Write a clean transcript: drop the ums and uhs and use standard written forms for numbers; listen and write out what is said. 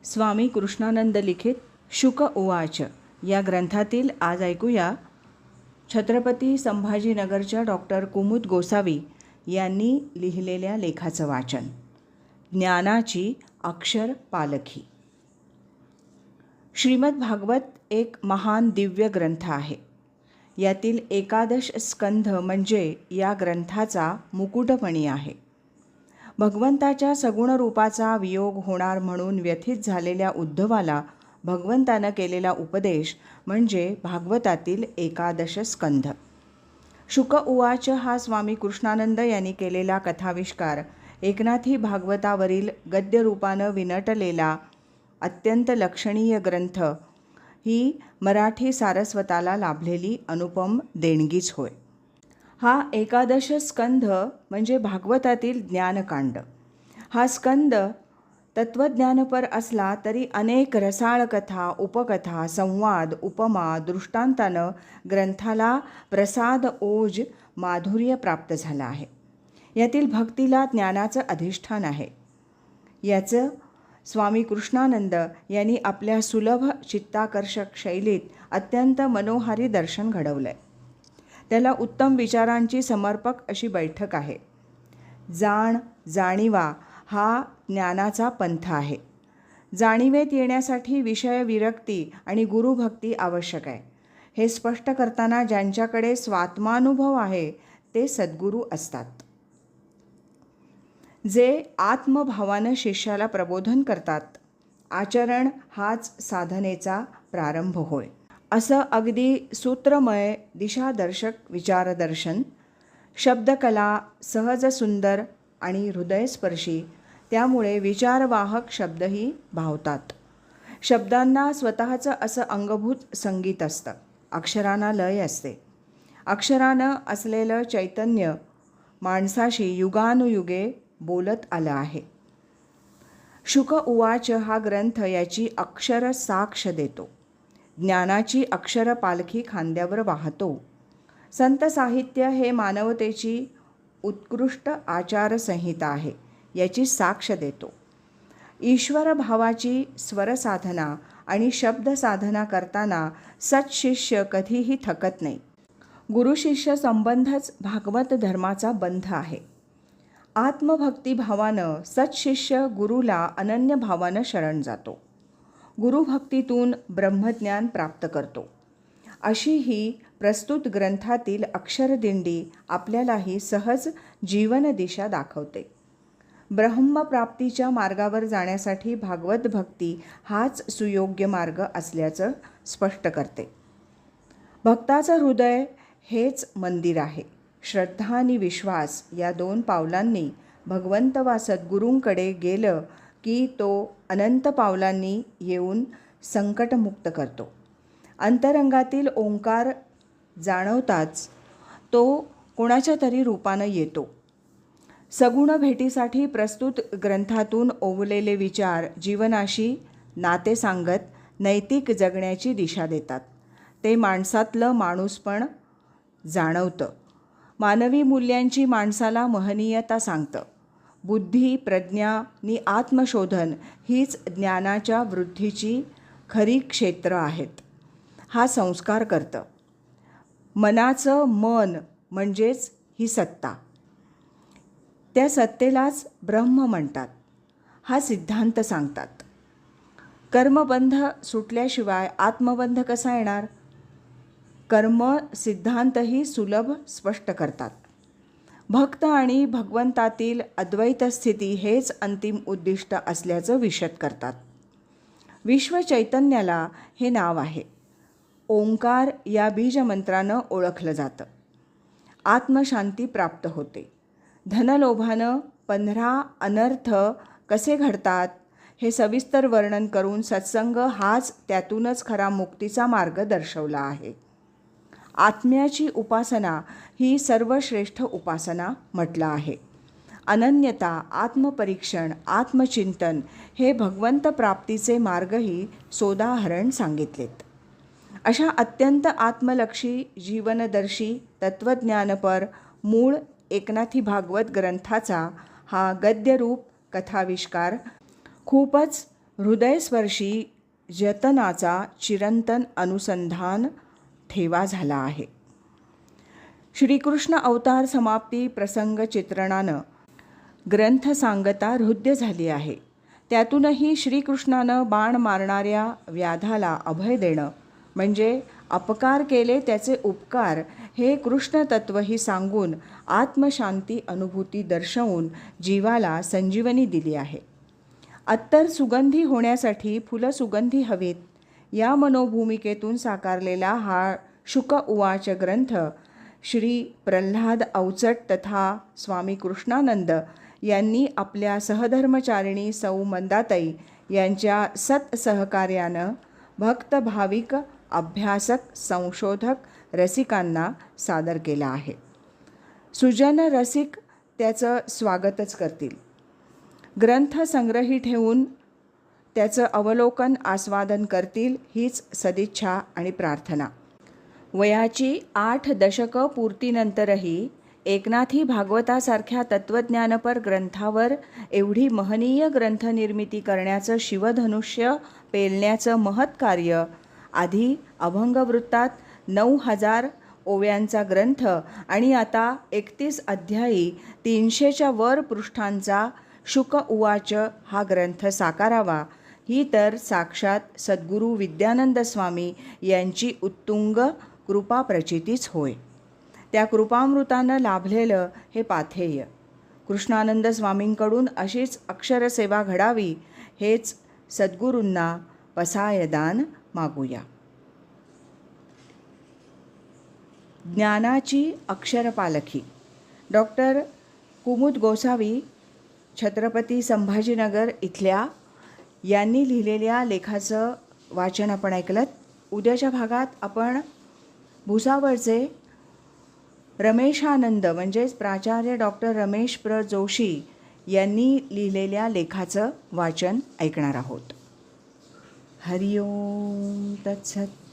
स्वामी कृष्णानंद लिखित शुक उवाच या ग्रंथातील आज ऐकूया छत्रपती संभाजीनगरच्या डॉक्टर कुमुद गोसावी यांनी लिहिलेल्या लेखाचं वाचन. ज्ञानाची अक्षर पालखी. श्रीमद भागवत एक महान दिव्य ग्रंथ आहे. यातील 11 स्कंध म्हणजे या ग्रंथाचा मुकुटमणी आहे. भगवंताच्या सगुण रूपाचा वियोग होणार म्हणून व्यथित झालेल्या उद्धवाला भगवंतानं केलेला उपदेश म्हणजे भागवतातील 11 स्कंध. शुक उवाच हा स्वामी कृष्णानंद यांनी केलेला कथाविष्कार एकनाथी भागवतावरील गद्यरूपानं विनटलेला अत्यंत लक्षणीय ग्रंथ ही मराठी सारस्वताला लाभलेली अनुपम देणगीच होय. हा 11 स्कंध म्हणजे भागवतातील ज्ञानकांड. हा स्कंद तत्त्वज्ञानपर असला तरी अनेक रसाळ कथा, उपकथा, संवाद, उपमा, दृष्टांतानं ग्रंथाला प्रसाद, ओज, माधुर्य प्राप्त झालं आहे. यातील भक्तीला ज्ञानाचं अधिष्ठान आहे. याचं स्वामी कृष्णानंद यांनी आपल्या सुलभ चित्ताकर्षक शैलीत अत्यंत मनोहारी दर्शन घडवलं आहे. त्याला उत्तम विचारांची समर्पक अशी बैठक आहे. जाण जाणीवा हा ज्ञानाचा पंथ आहे. जाणीवेत येण्यासाठी विषय विरक्ती आणि गुरुभक्ती आवश्यक आहे. हे स्पष्ट करताना ज्यांच्याकडे स्वात्मानुभव आहे ते सद्गुरू असतात, जे आत्मभावानं शिष्याला प्रबोधन करतात. आचरण हाच साधनेचा प्रारंभ होय. असं अगदी सूत्रमय दिशादर्शक विचारदर्शन, शब्दकला सहज सुंदर आणि हृदयस्पर्शी, त्यामुळे विचारवाहक शब्दही भावतात. शब्दांना स्वतःचं असं अंगभूत संगीत असतं. अक्षरांना लय असते. अक्षरानं असलेलं चैतन्य माणसाशी युगानुयुगे बोलत आलं आहे. शुक उवाच हा ग्रंथ याची अक्षर साक्ष देतो. ज्ञानाची अक्षर पालखी खांद्यावर वाहतो. संत साहित्य हे मानवतेची उत्कृष्ट आचारसंहिता आहे याची साक्ष देतो. ईश्वर भावाची स्वरसाधना आणि शब्दसाधना करताना सत्शिष्य कधीही थकत नाही. गुरुशिष्य संबंधच भागवत धर्माचा बंध आहे. आत्मभक्तिभावानं सत्शिष्य गुरुला अनन्य भावानं शरण जातो. गुरुभक्तीतून ब्रह्मज्ञान प्राप्त करतो. अशी ही प्रस्तुत ग्रंथातील अक्षरदिंडी आपल्यालाही सहज जीवनदिशा दाखवते. ब्रह्मप्राप्तीच्या मार्गावर जाण्यासाठी भागवत भक्ती हाच सुयोग्य मार्ग असल्याचं स्पष्ट करते. भक्ताचं हृदय हेच मंदिर आहे. श्रद्धा आणि विश्वास या 2 पावलांनी भगवंत वा सद्गुरूंकडे गेलं की तो अनंत पावलांनी येऊन संकटमुक्त करतो. अंतरंगातील ओंकार जाणवताच तो कोणाच्या तरी रूपानं येतो. सगुण भेटीसाठी प्रस्तुत ग्रंथातून ओवलेले विचार जीवनाशी नाते सांगत नैतिक जगण्याची दिशा देतात. ते माणसातलं माणूसपण जाणवतं. मानवी मूल्यांची माणसाला महनीयता सांगतं. बुद्धी, प्रज्ञा आणि आत्मशोधन हीच ज्ञानाच्या वृद्धीची खरी क्षेत्र आहेत. हा संस्कार करतं. मनाचं मन म्हणजेच ही सत्ता. त्या सत्तेलाच ब्रह्म म्हणतात हा सिद्धांत सांगतात. कर्मबंध सुटल्याशिवाय आत्मबंध कसा येणार? कर्म सिद्धांतही सुलभ स्पष्ट करतात. भक्त आणि भगवंतातील अद्वैत स्थिती हेच अंतिम उद्दिष्ट असल्याचं विशद करतात. विश्वचैतन्याला हे नाव आहे. ओंकार या बीजमंत्रानं ओळखलं जातं. आत्मशांती प्राप्त होते. धनलोभानं 15 अनर्थ कसे घडतात हे सविस्तर वर्णन करून सत्संग हाच त्यातूनच खरा मुक्तीचा मार्ग दर्शवला आहे. आत्म्याची उपासना ही सर्वश्रेष्ठ उपासना म्हटलं आहे. अनन्यता, आत्मपरीक्षण, आत्मचिंतन हे भगवंत प्राप्तीचे मार्गही सोदाहरण सांगितलेत. अशा अत्यंत आत्मलक्षी, जीवनदर्शी, तत्त्वज्ञानपर मूळ एकनाथी भागवत ग्रंथाचा हा गद्यरूप कथाविष्कार खूपच हृदयस्पर्शी जतनाचा चिरंतन अनुसंधान ठेवा झाला आहे. श्रीकृष्ण अवतार समाप्ती प्रसंग चित्रणानं ग्रंथ सांगता हृद्य झाली आहे. त्यातूनही श्रीकृष्णानं बाण मारणाऱ्या व्याधाला अभय देणं म्हणजे अपकार केले त्याचे उपकार हे कृष्णतत्वही सांगून आत्मशांती अनुभूती दर्शवून जीवाला संजीवनी दिली आहे. अत्तर सुगंधी होण्यासाठी फुलं सुगंधी हवीत या मनोभूमिकेतून साकारलेला हा शुक उवाच ग्रंथ श्री प्रल्हाद अवचट तथा स्वामी कृष्णानंद यांनी आपल्या सहधर्मचारिणी सौ मंदाताई यांच्या सत्सहकार्यानं भक्त भाविक अभ्यासक संशोधक रसिकांना सादर केला आहे. सुजन रसिक त्याचं स्वागतच करतील. ग्रंथ संग्रही ठेवून त्याचं अवलोकन आस्वादन करतील हीच सदिच्छा आणि प्रार्थना. वयाची 8 दशकं पूर्तीनंतरही एकनाथी भागवतासारख्या तत्त्वज्ञानपर ग्रंथावर एवढी महनीय ग्रंथनिर्मिती करण्याचं शिवधनुष्य पेलण्याचं महत् कार्य आधी अभंगवृत्तात 9000 ओव्यांचा ग्रंथ आणि आता 31 अध्यायी 300च्या वर पृष्ठांचा शुक उवाच हा ग्रंथ साकारावा ही तर साक्षात सद्गुरू विद्यानंद स्वामी यांची उत्तुंग कृपाप्रचितीच होय. त्या कृपामृतानं लाभलेलं हे पाथेय. कृष्णानंद स्वामींकडून अशीच अक्षरसेवा घडावी हेच सद्गुरूंना पसायदान मागूया. ज्ञानाची अक्षरपालखी. डॉक्टर कुमुद गोसावी छत्रपती संभाजीनगर इथल्या यांनी लिहिलेल्या लेखाचं वाचन आपण ऐकलं. उद्याच्या भागात आपण भुसावळचे रमेशानंद म्हणजेच प्राचार्य डॉक्टर रमेश प्र जोशी यांनी लिहिलेल्या लेखाचं वाचन ऐकणार आहोत. हरिओम तत्सत.